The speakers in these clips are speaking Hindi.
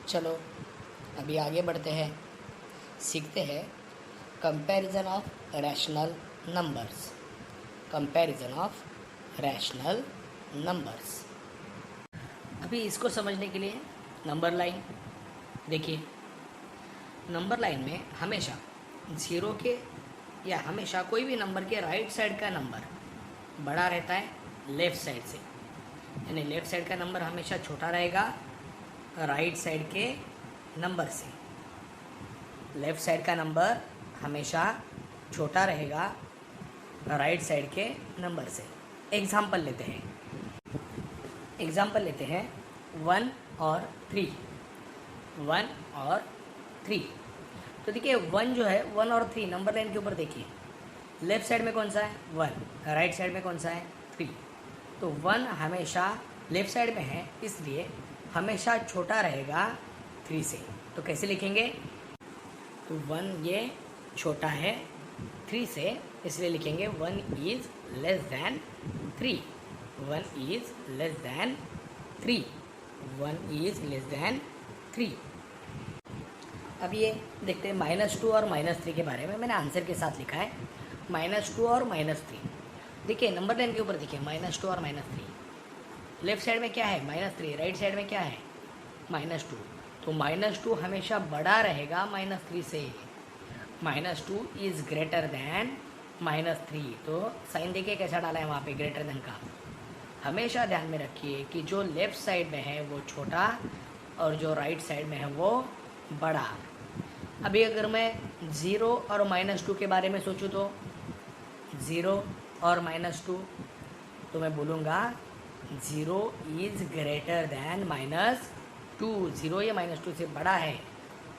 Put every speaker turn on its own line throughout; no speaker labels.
चलो अभी आगे बढ़ते हैं, सीखते हैं comparison of rational numbers. Comparison of rational numbers. अभी इसको समझने के लिए नंबर लाइन देखिए। नंबर लाइन में हमेशा ज़ीरो के या हमेशा कोई भी नंबर के राइट साइड का नंबर बड़ा रहता है लेफ़्ट साइड से, यानी लेफ़्ट साइड का नंबर हमेशा छोटा रहेगा राइट साइड के नंबर से। लेफ़्ट साइड का नंबर हमेशा छोटा रहेगा राइट साइड के नंबर से। एग्जाम्पल लेते हैं 1 और 3। 1 और 3। तो देखिए 1 जो है 1 और 3 नंबर लाइन के ऊपर देखिए, लेफ़्ट साइड में कौन सा है 1, राइट साइड में कौन सा है 3। तो 1 हमेशा लेफ़्ट साइड में है, इसलिए हमेशा छोटा रहेगा 3 से। तो कैसे लिखेंगे? तो 1 ये छोटा है 3 से, इसलिए लिखेंगे 1 is less than 3। 1 is less than 3। 1 is less than 3। अब ये देखते हैं -2 और -3 के बारे में। मैंने आंसर के साथ लिखा है -2 और -3। देखिए नंबर लाइन के ऊपर देखिए -2 और -3। लेफ़्ट साइड में क्या है -3, राइट साइड में क्या है -2। तो -2 हमेशा बड़ा रहेगा -3 से। -2 इज़ ग्रेटर दैन -3। तो साइन देखिए कैसा डाला है वहाँ पे ग्रेटर दैन का। हमेशा ध्यान में रखिए कि जो लेफ़्ट साइड में है वो छोटा और जो राइट साइड में है वो बड़ा। अभी अगर मैं 0 और -2 के बारे में सोचूं तो 0 और -2, तो मैं बोलूँगा 0 इज़ ग्रेटर दैन -2। 0 या -2 से बड़ा है।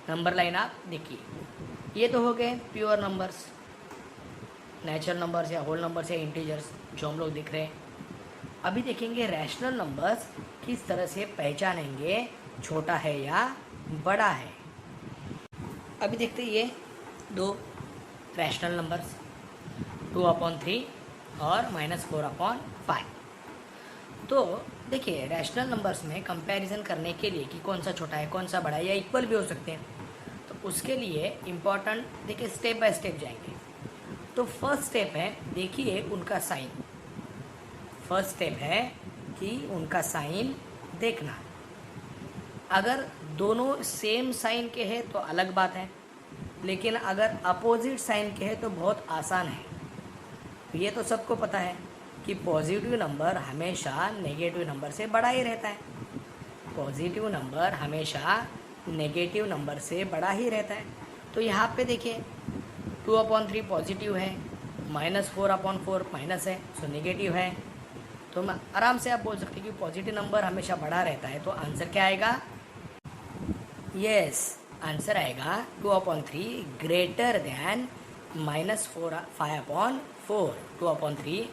नंबर लाइन आप देखिए। ये तो हो गए प्योर नंबर्स, नेचुरल नंबर्स या होल नंबर्स या इंटीजर्स जो हम लोग देख रहे हैं। अभी देखेंगे रैशनल नंबर्स किस तरह से पहचानेंगे छोटा है या बड़ा है। अभी देखते हैं ये 2 रैशनल नंबर्स 2/3 और -4/5। तो देखिए रैशनल नंबर्स में कंपैरिजन करने के लिए कि कौन सा छोटा है कौन सा बड़ा है या इक्वल भी हो सकते हैं, तो उसके लिए इम्पॉर्टेंट देखिए स्टेप बाय स्टेप जाएंगे। तो फर्स्ट स्टेप है देखिए उनका साइन। फर्स्ट स्टेप है कि उनका साइन देखना। अगर दोनों सेम साइन के हैं तो अलग बात है, लेकिन अगर अपोजिट साइन के हैं तो बहुत आसान है। ये तो सबको पता है कि पॉजिटिव नंबर हमेशा नेगेटिव नंबर से बड़ा ही रहता है। पॉजिटिव नंबर हमेशा नेगेटिव नंबर से बड़ा ही रहता है। तो यहाँ पे देखिए 2/3 पॉजिटिव है, -4/4 माइनस है, सो नेगेटिव है। तो मैं आराम से आप बोल सकते हैं कि पॉजिटिव नंबर हमेशा बड़ा रहता है। तो आंसर क्या आएगा? यस, आंसर आएगा 2/3 ग्रेटर दैन -5/4। 2/3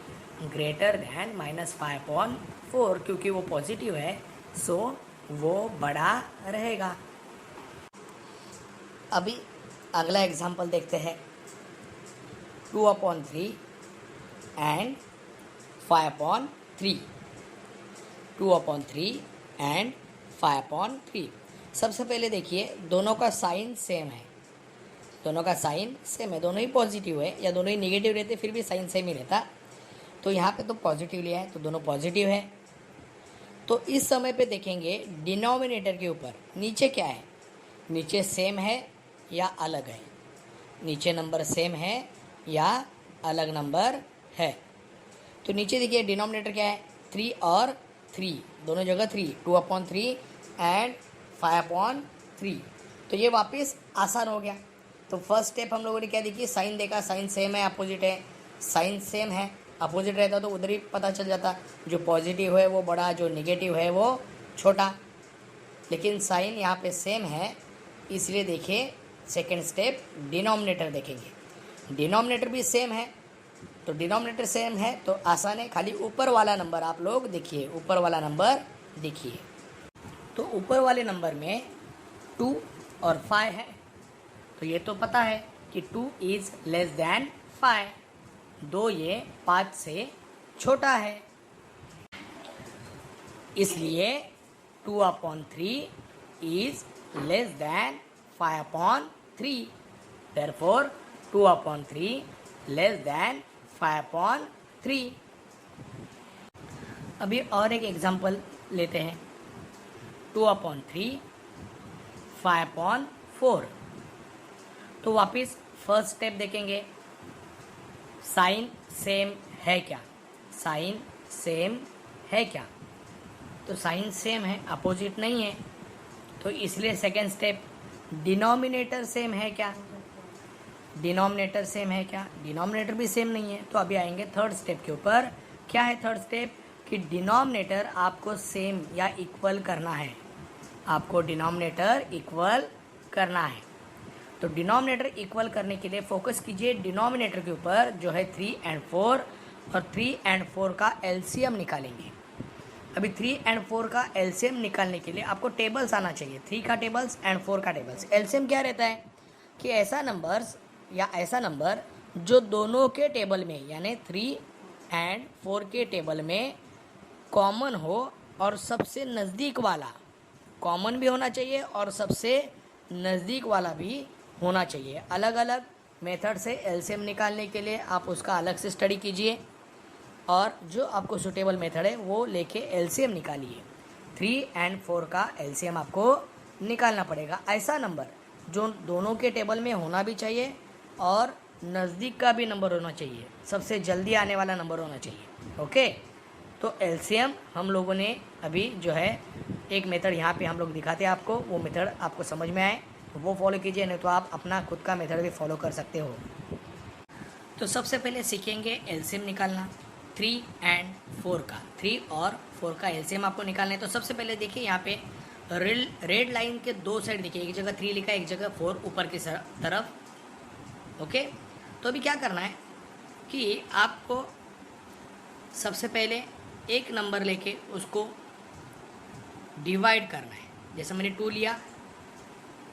ग्रेटर दैन -5/4, क्योंकि वो पॉजिटिव है सो वो बड़ा रहेगा। अभी अगला एग्जांपल देखते हैं 2/3 एंड 5/3। 2/3 एंड 5/3। सबसे पहले देखिए दोनों का साइन सेम है। दोनों का साइन सेम है, दोनों ही पॉजिटिव है या दोनों ही नेगेटिव रहते फिर भी साइन सेम ही रहता। तो यहाँ पे तो पॉजिटिव लिया है तो दोनों पॉजिटिव है। तो इस समय पे देखेंगे डिनोमिनेटर के ऊपर नीचे क्या है, नीचे सेम है या अलग है। नीचे नंबर सेम है या अलग नंबर है। तो नीचे देखिए डिनोमिनेटर क्या है 3 और 3, दोनों जगह 3। 2/3 एंड 5/3। तो ये वापस आसान हो गया। तो फर्स्ट स्टेप हम लोगों ने क्या देखिए साइन देखा, साइन सेम है अपोजिट है। साइन सेम है अपोजिट रहता तो उधर ही पता चल जाता, जो पॉजिटिव है वो बड़ा, जो नेगेटिव है वो छोटा। लेकिन साइन यहाँ पे सेम है, इसलिए देखिए सेकेंड स्टेप डिनोमिनेटर देखेंगे। डिनोमिनेटर भी सेम है, तो डिनोमिनेटर सेम है तो आसान है, खाली ऊपर वाला नंबर आप लोग देखिए। ऊपर वाला नंबर देखिए, तो ऊपर वाले नंबर में 2 और 5 है। तो ये तो पता है कि 2 इज़ लेस दैन 5। 2 ये 5 से छोटा है, इसलिए 2/3 is less than 5/3, therefore 2/3 less than 5/3। अभी और एक एग्जांपल लेते हैं, 2/3 5/4। तो वापस फर्स्ट स्टेप देखेंगे, साइन सेम है क्या, साइन सेम है क्या, तो साइन सेम है, अपोजिट नहीं है, तो इसलिए सेकेंड स्टेप, डिनोमिनेटर सेम है क्या, डिनोमिनेटर सेम है क्या, डिनोमिनेटर भी सेम नहीं है। तो अभी आएंगे थर्ड स्टेप के ऊपर। क्या है थर्ड स्टेप, कि डिनोमिनेटर आपको सेम या इक्वल करना है, आपको डिनोमिनेटर इक्वल करना है। तो डिनोमिनेटर इक्वल करने के लिए फोकस कीजिए डिनोमिनेटर के ऊपर, जो है 3 और 4, और 3 और 4 का एलसीएम निकालेंगे। अभी 3 और 4 का एलसीएम निकालने के लिए आपको टेबल्स आना चाहिए, 3 का टेबल्स एंड 4 का टेबल्स। एलसीएम क्या रहता है कि ऐसा नंबर्स या ऐसा नंबर जो दोनों के टेबल में यानी 3 और 4 के टेबल में कॉमन हो, और सबसे नज़दीक वाला कॉमन भी होना चाहिए और सबसे नज़दीक वाला भी होना चाहिए। अलग अलग मेथड से एलसीएम निकालने के लिए आप उसका अलग से स्टडी कीजिए, और जो आपको सूटेबल मेथड है वो लेके एलसीएम निकालिए। 3 और 4 का एलसीएम आपको निकालना पड़ेगा। ऐसा नंबर जो दोनों के टेबल में होना भी चाहिए और नज़दीक का भी नंबर होना चाहिए, सबसे जल्दी आने वाला नंबर होना चाहिए। ओके, तो एलसीएम हम लोगों ने अभी जो है एक मेथड यहाँ पे हम लोग दिखाते हैं आपको, वो मेथड आपको समझ में आए तो वो फॉलो कीजिए, नहीं तो आप अपना खुद का मेथड भी फॉलो कर सकते हो। तो सबसे पहले सीखेंगे एलसीएम निकालना 3 और 4 का। 3 और 4 का एलसीएम आपको निकालना है। तो सबसे पहले देखिए यहाँ पे रेड लाइन के दो साइड देखिए, एक जगह 3 लिखा है, एक जगह 4 ऊपर की तरफ। ओके, तो अभी क्या करना है कि आपको सबसे पहले एक नंबर लेके उसको डिवाइड करना है। जैसे मैंने 2 लिया,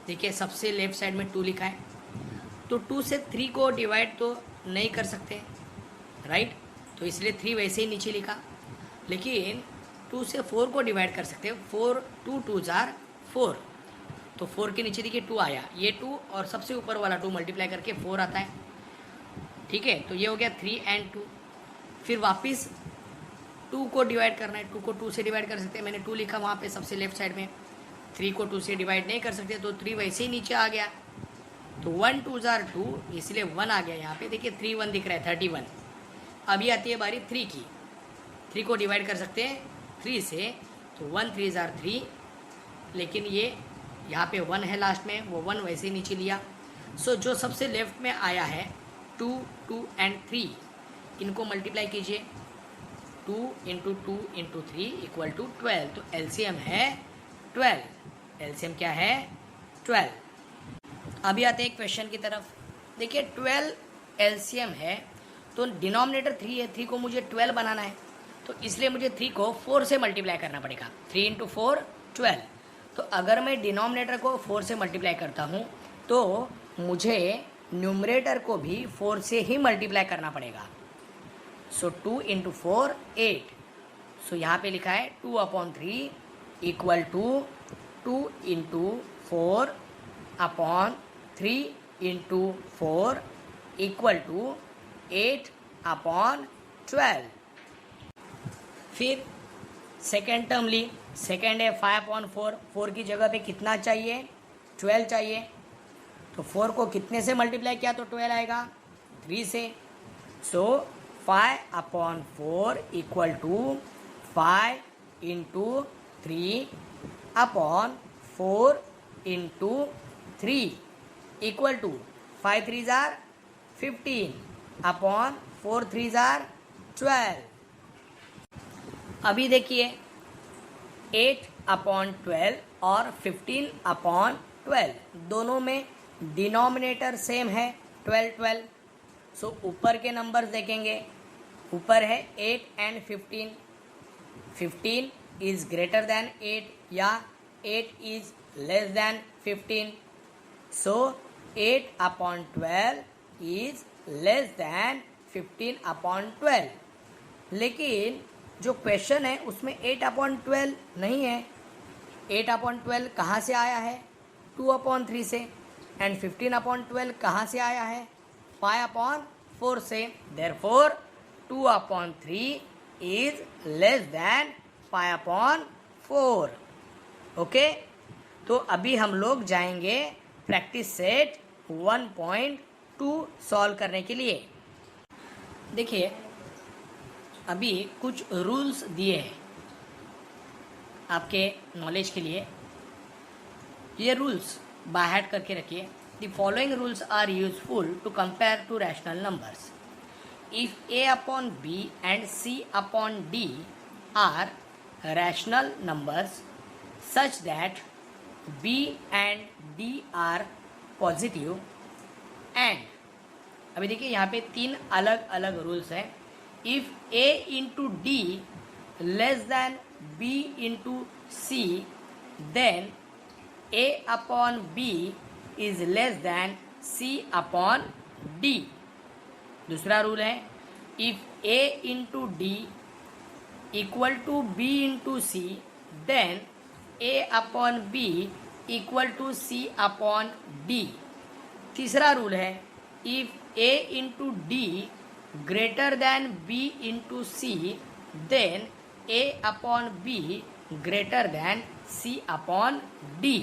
देखिए सबसे लेफ्ट साइड में 2 लिखा है, तो 2 से 3 को डिवाइड तो नहीं कर सकते, राइट, तो इसलिए 3 वैसे ही नीचे लिखा। लेकिन 2 से 4 को डिवाइड कर सकते हैं, 4 2 2 आर 4, तो 4 के नीचे देखिए 2 आया, ये 2 और सबसे ऊपर वाला 2 मल्टीप्लाई करके 4 आता है। ठीक है, तो ये हो गया 3 और 2। फिर वापस 2 को डिवाइड करना है, 2 को 2 से डिवाइड कर सकते हैं, मैंने 2 लिखा वहाँ पे सबसे लेफ्ट साइड में। 3 को 2 से डिवाइड नहीं कर सकते, तो 3 वैसे ही नीचे आ गया, तो 1 2 आर 2, इसलिए 1 आ गया यहाँ पे। देखिए 3 1 दिख रहा है, 31। अभी आती है बारी 3 की, 3 को डिवाइड कर सकते हैं 3 से, तो 1 3 आर 3, लेकिन ये यहाँ पे 1 है लास्ट में, वो 1 वैसे ही नीचे लिया। सो जो सबसे लेफ्ट में आया है 2 2 और 3, इनको मल्टीप्लाई कीजिए, 2 × 2 × 3 = 12, तो एलसीएम है 12। एलसीएम क्या है 12। अभी आते हैं क्वेश्चन की तरफ। देखिए 12 एलसीएम है, तो डिनोमिनेटर 3 है, 3 को मुझे 12 बनाना है, तो इसलिए मुझे 3 को 4 से मल्टीप्लाई करना पड़ेगा। 3 × 4 12। तो अगर मैं डिनोमिनेटर को 4 से मल्टीप्लाई करता हूँ तो मुझे न्यूमरेटर को भी 4 से ही मल्टीप्लाई करना पड़ेगा। सो 2 × 4 8। सो यहाँ पे लिखा है 2/3 = 2 × 4/3 × 4 = 8/12। फिर सेकेंड टर्म ली, सेकेंड है 5/4, 4 की जगह पे कितना चाहिए 12 चाहिए, तो 4 को कितने से मल्टीप्लाई किया तो 12 आएगा 3 से। सो 5/4 = 5 × 3/4 × 3 = 5 3 आर 15/4 3 आर 12। अभी देखिए 8/12 और 15/12 दोनों में डिनोमिनेटर सेम है 12 12। सो ऊपर के नंबर्स देखेंगे, ऊपर है 8 और 15, 15 इज ग्रेटर देन 8 या 8 is less then 15। So 8/12 is less then 15/12। लेकिन जो क्वेश्चन है उसमें 8/12 नहीं है। 8/12 कहाँ से आया है, 2/3 से, एंड 15/12 कहाँ से आया है? 5/4 से। Therefore 2/3 is less then 5/4। Okay, तो अभी हम लोग जाएंगे प्रैक्टिस सेट 1.2 सॉल्व करने के लिए। देखिए, अभी कुछ रूल्स दिए हैं आपके नॉलेज के लिए। ये रूल्स बाय हार्ट करके रखिए। The following rules are useful to compare two rational numbers. If a upon b and c upon d are rational numbers such that b and d are positive and, अभी देखिए यहाँ पे 3 अलग अलग रूल्स हैं। If a into d less than b into c, then a upon b is less than c upon d। दूसरा रूल है, if a into d equal to b into c, then a upon b equal to c upon d। तीसरा रूल है, if a into d greater than b into c, then a upon b greater than c upon d।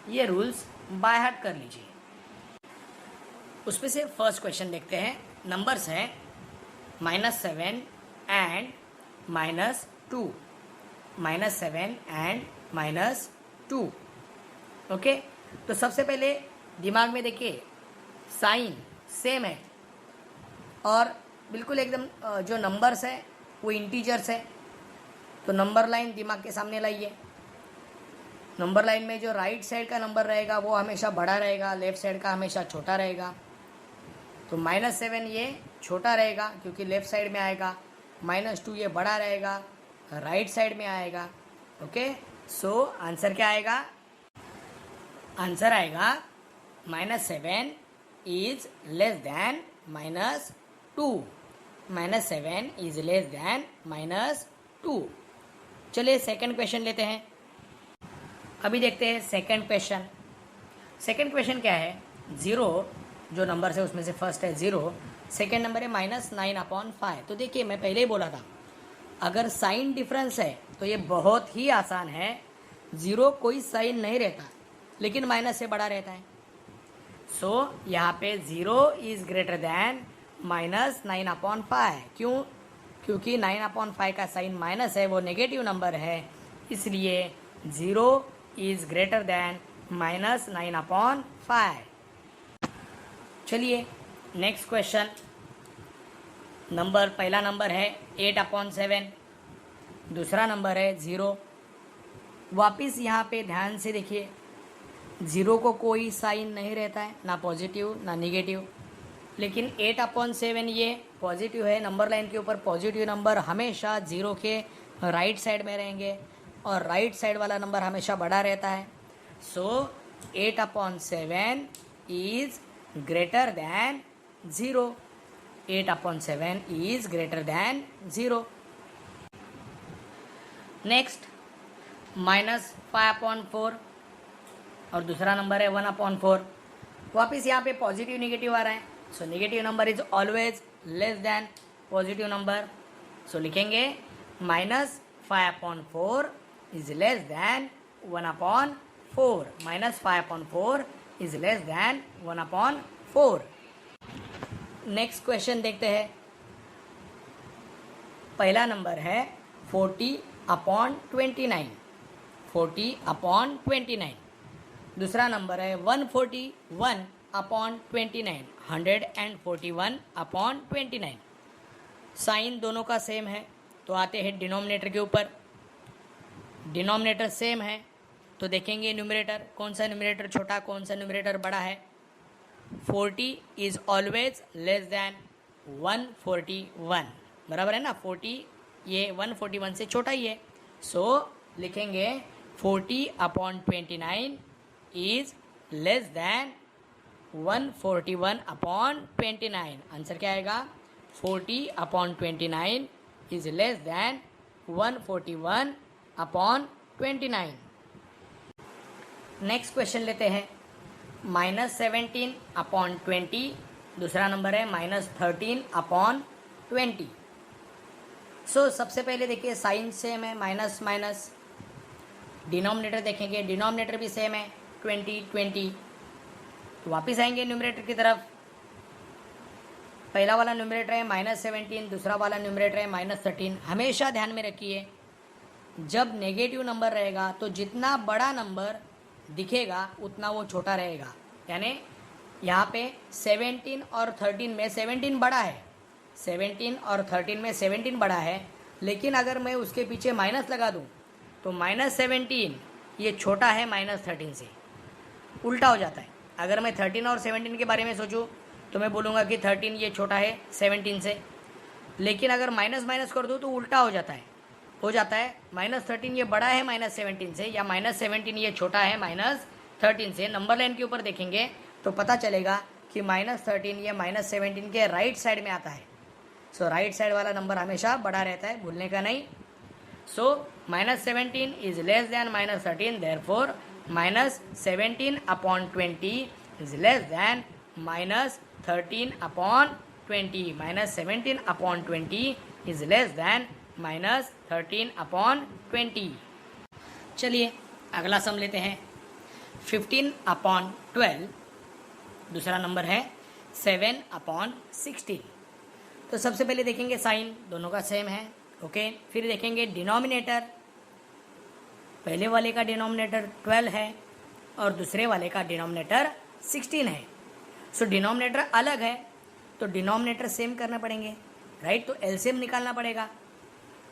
ये रूल्स बाय हार्ट कर लीजिए। उसमें से फर्स्ट क्वेश्चन देखते हैं। नंबर्स हैं -7 एंड -2, -7 एंड -2। ओके, तो सबसे पहले दिमाग में देखिए, साइन सेम है और बिल्कुल एकदम जो नंबर्स है वो इंटीजर्स है। तो नंबर लाइन दिमाग के सामने लाइए। नंबर लाइन में जो राइट साइड का नंबर रहेगा वो हमेशा बड़ा रहेगा, लेफ्ट साइड का हमेशा छोटा रहेगा। तो -7 ये छोटा रहेगा क्योंकि लेफ्ट साइड में आएगा, -2 ये बड़ा रहेगा, राइट साइड में आएगा। ओके, सो आंसर क्या आएगा? आंसर आएगा -7 is less then -2। -7 is less then -2। चलिए सेकंड क्वेश्चन लेते हैं। अभी देखते हैं सेकंड क्वेश्चन। सेकंड क्वेश्चन क्या है? 0 जो नंबर है उसमें से फर्स्ट है 0, सेकंड नंबर है -9/5। तो देखिए, मैं पहले ही बोला था, अगर साइन डिफरेंस है तो ये बहुत ही आसान है। 0 कोई साइन नहीं रहता, लेकिन माइनस से बड़ा रहता है। सो यहाँ पे 0 इज ग्रेटर देन -9/5। क्यों? क्योंकि 9/5 का साइन माइनस है, वो नेगेटिव नंबर है, इसलिए 0 इज ग्रेटर देन -9/5। चलिए नेक्स्ट क्वेश्चन। पहला नंबर है 8/7, दूसरा नंबर है 0। वापिस यहाँ पे ध्यान से देखिए, 0 को कोई साइन नहीं रहता है, ना पॉजिटिव ना निगेटिव, लेकिन 8/7 ये पॉजिटिव है। नंबर लाइन के ऊपर पॉजिटिव नंबर हमेशा 0 के राइट साइड में रहेंगे और राइट साइड वाला नंबर हमेशा बड़ा रहता है। सो 8/7 is greater than 0। 8/7 is greater than 0। Next -5/4 और दूसरा नंबर है 1/4। वापिस यहाँ पे पॉजिटिव निगेटिव आ रहा है, so negative number is always less than positive number. So लिखेंगे -5/4 is less than 1/4। -5/4 is less than 1/4। Next question देखते हैं। पहला नंबर है 40/29। 40/29। दूसरा नंबर है 141/29। 141/29। साइन दोनों का सेम है, तो आते हैं डिनोमिनेटर के ऊपर। डिनोमिनेटर सेम है तो देखेंगे न्यूमरेटर, कौन सा न्यूमरेटर छोटा, कौन सा न्यूमरेटर बड़ा है। 40 इज ऑलवेज लेस देन 141, बराबर है ना। 40 ये 141 से छोटा ही है, सो लिखेंगे 40/29 इज लेस देन 141/29। आंसर क्या आएगा? 40/29 is less then 141/29। Next question लेते हैं। -17/20, दूसरा नंबर है -13/20। सो सबसे पहले देखिए साइन सेम है, माइनस माइनस। डिनोमिनेटर देखेंगे, डिनोमिनेटर भी सेम है 20। तो वापस आएंगे न्यूमरेटर की तरफ। पहला वाला न्यूमरेटर है -17, दूसरा वाला न्यूमरेटर है -13। हमेशा ध्यान में रखिए, जब नेगेटिव नंबर रहेगा तो जितना बड़ा नंबर दिखेगा उतना वो छोटा रहेगा। यानी यहाँ पे 17 और 13 में 17 बड़ा है, 17 और 13 में 17 बड़ा है, लेकिन अगर मैं उसके पीछे माइनस लगा दूँ तो -17 ये छोटा है -13 से, उल्टा हो जाता है। अगर मैं 13 और 17 के बारे में सोचूं तो मैं बोलूँगा कि 13 ये छोटा है 17 से, लेकिन अगर माइनस माइनस कर दूँ तो उल्टा हो जाता है -13 ये बड़ा है -17 से, या -17 ये छोटा है -13 से। नंबर लाइन के ऊपर देखेंगे तो पता चलेगा कि -13 ये -17 के राइट साइड में आता है। सो राइट साइड वाला नंबर हमेशा बड़ा रहता है, भूलने का नहीं। सो -17 is less then -13, therefore -17/20 is less then -13/20। -17/20 is less then -13/20। चलिए अगला सम लेते हैं। 15/12, दूसरा नंबर है 7/16। तो सबसे पहले देखेंगे साइन, दोनों का सेम है, ओके। फिर देखेंगे डिनोमिनेटर, पहले वाले का डिनोमिनेटर 12 है और दूसरे वाले का डिनोमिनेटर 16 है। सो डिनोमिनेटर अलग है तो डिनोमिनेटर सेम करने पड़ेंगे, राइट। तो एलसीएम निकालना पड़ेगा।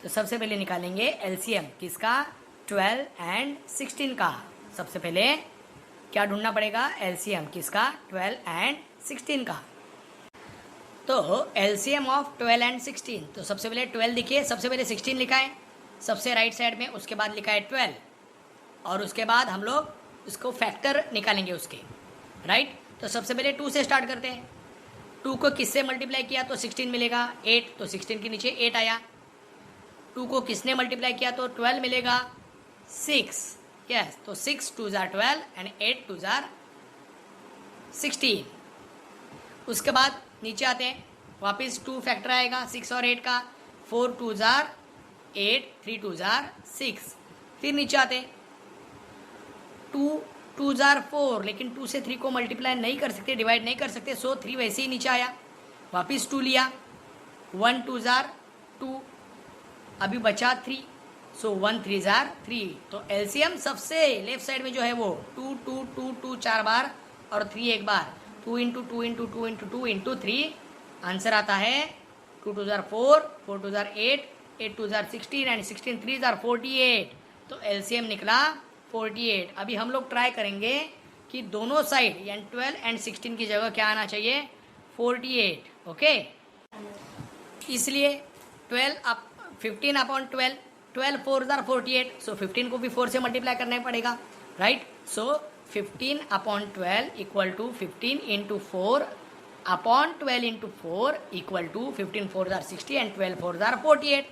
तो सबसे पहले निकालेंगे एलसीएम किसका, 12 एंड 16 का। सबसे पहले क्या ढूंढना पड़ेगा, एलसीएम किसका, 12 एंड 16 का। तो एलसीएम ऑफ 12 एंड 16, तो सबसे पहले 12 लिखिए, सबसे पहले 16 लिखा है सबसे राइट साइड में, उसके बाद लिखा है 12, और उसके बाद हम लोग उसको फैक्टर निकालेंगे उसके, राइट। तो सबसे पहले 2 से स्टार्ट करते हैं। 2 को किससे मल्टीप्लाई किया तो 16 मिलेगा, 8 तो 16 के नीचे 8 आया। 2 को किसने मल्टीप्लाई किया तो 12 मिलेगा, 6, यस। तो 6 2 जार 12 एंड 8 2 जार 16। उसके बाद नीचे आते हैं, वापस 2 फैक्टर आएगा 6 और 8 का, 4 2 जार 8, 3 2 जार 6। फिर नीचे आते हैं, 2 2 जार 4, लेकिन 2 से 3 को मल्टीप्लाई नहीं कर सकते, डिवाइड नहीं कर सकते, सो 3 वैसे ही नीचे आया। वापस 2 लिया, 1 2 जार 2, अभी बचा 3, सो 1 3 जार 3। तो एलसीएम सबसे लेफ्ट साइड में जो है वो 2 2 2 2 4 बार और 3 एक बार, 2 into 2 into 2 into 2 into 3। Answer आता है 2 2 jar 4, 4 2 jar 8, 8 2 jar 16 and 16 3 jar 48। तो एलसीएम निकला 48। अभी हम लोग ट्राई करेंगे कि दोनों साइड यानी 12 एंड 16 की जगह क्या आना चाहिए, 48, ओके। इसलिए 15/12, 12 4 जार 48, सो 15 को भी 4 से मल्टीप्लाई करना पड़ेगा, right. So 15/12 equal to 15 into 4/12 into 4 equal to 15 4 जार 60 एंड 12 4 जार 48।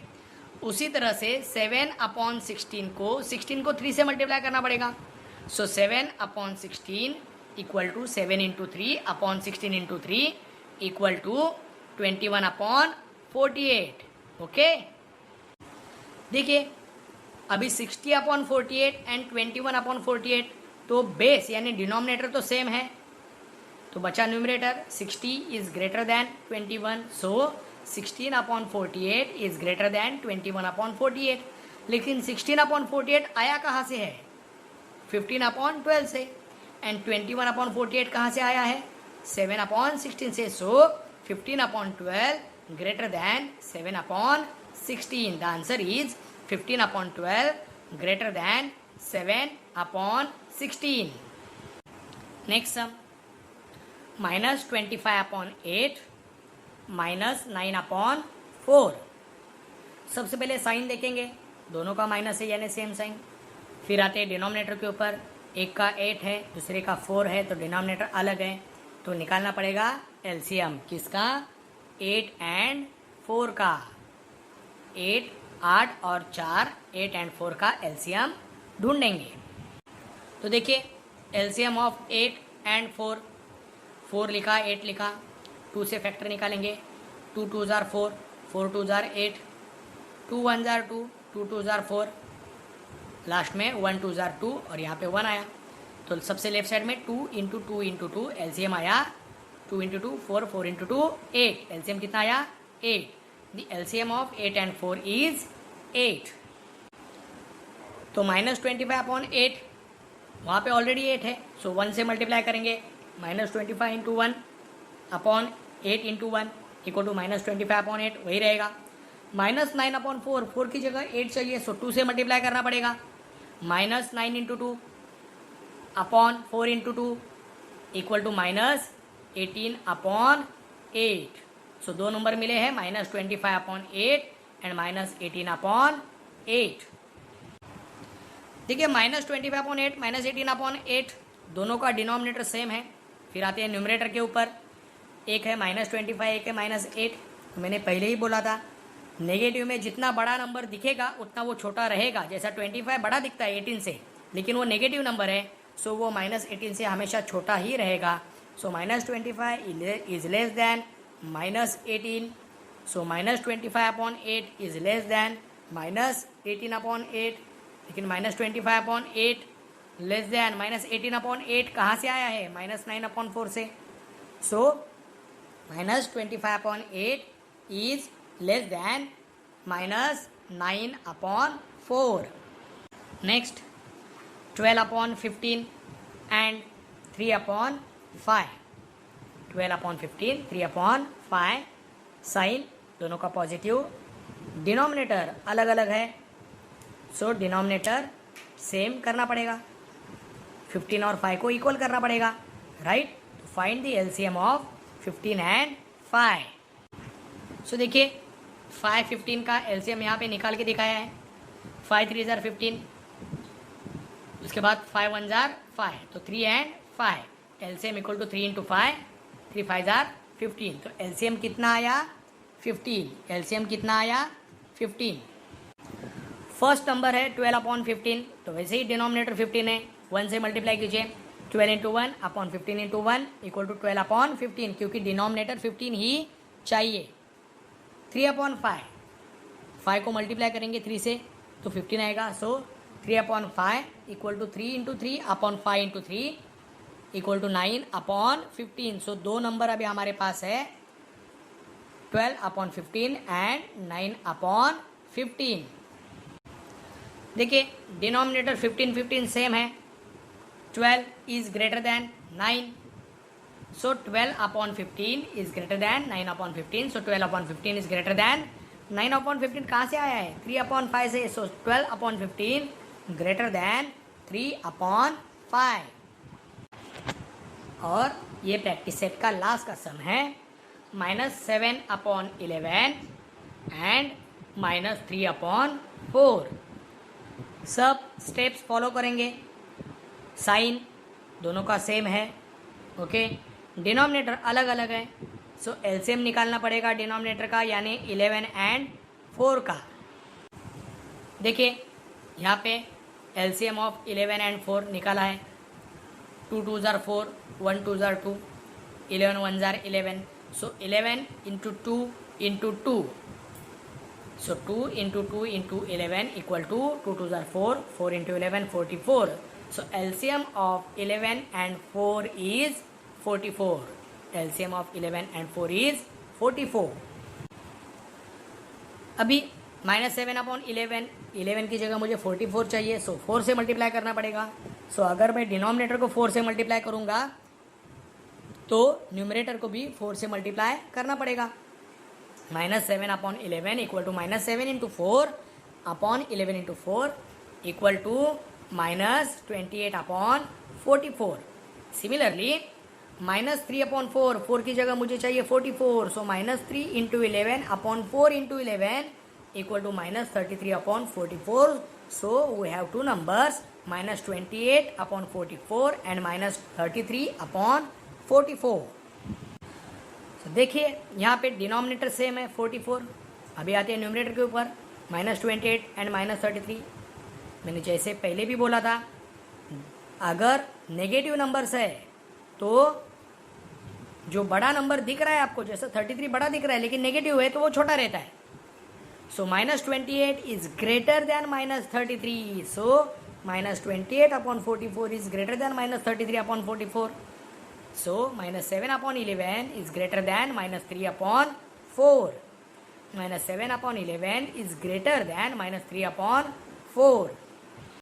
उसी तरह से 7/16 को 3 से मल्टीप्लाई करना पड़ेगा। So 7/16 equal to 7 into 3/16 into 3 equal to 21/48, okay. देखिए अभी 60/48 एंड 21/48, तो बेस यानी डिनोमिनेटर तो सेम है, तो बचा numerator. 60 is greater than 21, so 16/48 is greater than 21/48। लेकिन 16/48 आया कहाँ से है, 15/12 से, एंड 21/48 कहाँ से आया है, 7/16 से। सो 15/12 greater than 7/16। The answer is 15/12 greater than 7/16। Next sum, -25/8 -9/4। सबसे पहले साइन देखेंगे, दोनों का माइनस है यानी सेम साइन। फिर आते हैं डिनोमिनेटर के ऊपर, एक का 8 है दूसरे का 4 है, तो डिनोमिनेटर अलग है, तो निकालना पड़ेगा एलसीएम किसका, 8 एंड 4 का। 8 और 4, 8 एंड 4 का एलसीएम ढूंढेंगे। तो देखिए एलसीएम ऑफ 8 एंड 4, 4 लिखा, 8 लिखा, 2 से फैक्टर निकालेंगे, 2 2 jar 4, 4 2 jar 8, 2 1 jar 2, 2 2 jar 4, last में 1 2 जार 2 और यहाँ पे 1 आया। तो सबसे लेफ्ट साइड में 2 इंटू 2 इंटू 2 एलसीएम आया 2 इंटू 2 4, 4 इंटू 2 8, एलसीएम कितना आया 8। The LCM of 8 and 4 is 8। तो -25/8 वहाँ पे ऑलरेडी 8 है, सो 1 से मल्टीप्लाई करेंगे, -25 into 1 upon 8 into 1 equal to -25/8 वही रहेगा। -9/4, 4 की जगह 8 चाहिए, सो 2 से मल्टीप्लाई करना पड़ेगा, -9 into 2 upon 4 into 2 equal to -18/8। So दो नंबर मिले हैं, -25/8 एंड -18/8। देखिए -25/8 -18/8 दोनों का डिनोमिनेटर सेम है। फिर आते हैं न्यूमरेटर के ऊपर, एक है -25, एक है -8। तो मैंने पहले ही बोला था नेगेटिव में जितना बड़ा नंबर दिखेगा उतना वो छोटा रहेगा। जैसा 25 बड़ा दिखता है 18 से, लेकिन वो नेगेटिव नंबर है, सो वो -18 से हमेशा छोटा ही रहेगा। सो -25 is less then -18, so -25/8 is less then -18/8। लेकिन -25/8 लेस दैन -18/8 कहाँ से आया है, -9/4 से। So -25/8 is less than -9/4। Next 12/15 and 3/5। 12/15 3/5 sign दोनों का पॉजिटिव, डिनोमिनेटर अलग अलग है, सो डिनोमिनेटर सेम करना पड़ेगा, 15 और 5 को इक्वल करना पड़ेगा, right. Find the LCM of 15 and 5। सो देखिए 5 15 का एलसीएम यहाँ पे निकाल के दिखाया है, 5 3 जार 15, उसके बाद 5 1 जार 5, तो 3 and 5 LCM equal to 3 into 5, 3 5 जार 15। तो एलसीएम कितना आया 15, एलसीएम कितना आया 15। फर्स्ट नंबर है 12/15, तो वैसे ही डिनोमिनेटर 15 है, 1 से मल्टीप्लाई कीजिए, 12 into 1 upon 15 into 1 equal to 12/15, क्योंकि डिनोमिनेटर 15 ही चाहिए। 3/5, 5 को मल्टीप्लाई करेंगे 3 से तो 15 आएगा, so 3/5 equal to 3 into 3 upon 5 into 3 equal to 9/15। So दो नंबर अभी हमारे पास है 12/15 एंड 9/15। देखिए डिनोमिनेटर 15 15 सेम है, 12 is greater than 9, so 12/15 is greater than 9/15, so 12/15 is greater than 9/15। कहाँ से आया है 3/5 से, सो 12/15 ग्रेटर दैन 3/5। और ये प्रैक्टिस सेट का लास्ट का सम है -7/11 एंड -3/4। सब स्टेप्स फॉलो करेंगे, साइन दोनों का सेम है, ओके। डिनोमिनेटर अलग अलग है, सो एलसीएम निकालना पड़ेगा डिनोमिनेटर का, यानी 11 एंड 4 का। देखिए यहाँ पे एलसीएम ऑफ 11 एंड 4 निकाला है, 2 2 jar 4, 1 2 jar 2, 11 1 jar 11, so 11 into 2 into 2, so 2 into 2 into 11 equal to 2 2 are 4, 4 into 11 44. So LCM of 11 and 4 is 44. LCM of 11 and 4 is 44. अभी -7/11, 11 की जगह मुझे 44 चाहिए, सो 4 से मल्टीप्लाई करना पड़ेगा। सो अगर मैं डिनोमिनेटर को 4 से मल्टीप्लाई करूँगा तो न्यूमरेटर को भी 4 से मल्टीप्लाई करना पड़ेगा। -7/11 equal to -7 into 4 upon 11 into 4 equal to -28/44। Similarly -3/4, 4 की जगह मुझे चाहिए 44, so -3 into 11 upon 4 into 11 equal to -33/44। So we have two numbers -28/44 and -33/44। तो देखिए यहाँ पे डिनोमिनेटर सेम है 44। अभी आते हैं न्यूमरेटर के ऊपर, -28 एंड -33। मैंने जैसे पहले भी बोला था, अगर नेगेटिव नंबर्स है तो जो बड़ा नंबर दिख रहा है आपको, जैसे 33 बड़ा दिख रहा है लेकिन नेगेटिव है तो वो छोटा रहता है. सो -28 is greater than -33. So -28 upon 44 is greater than -33 upon 44. So -7 upon 11 is greater than -3 upon 4. -7 upon 11 is greater than -3 upon 4.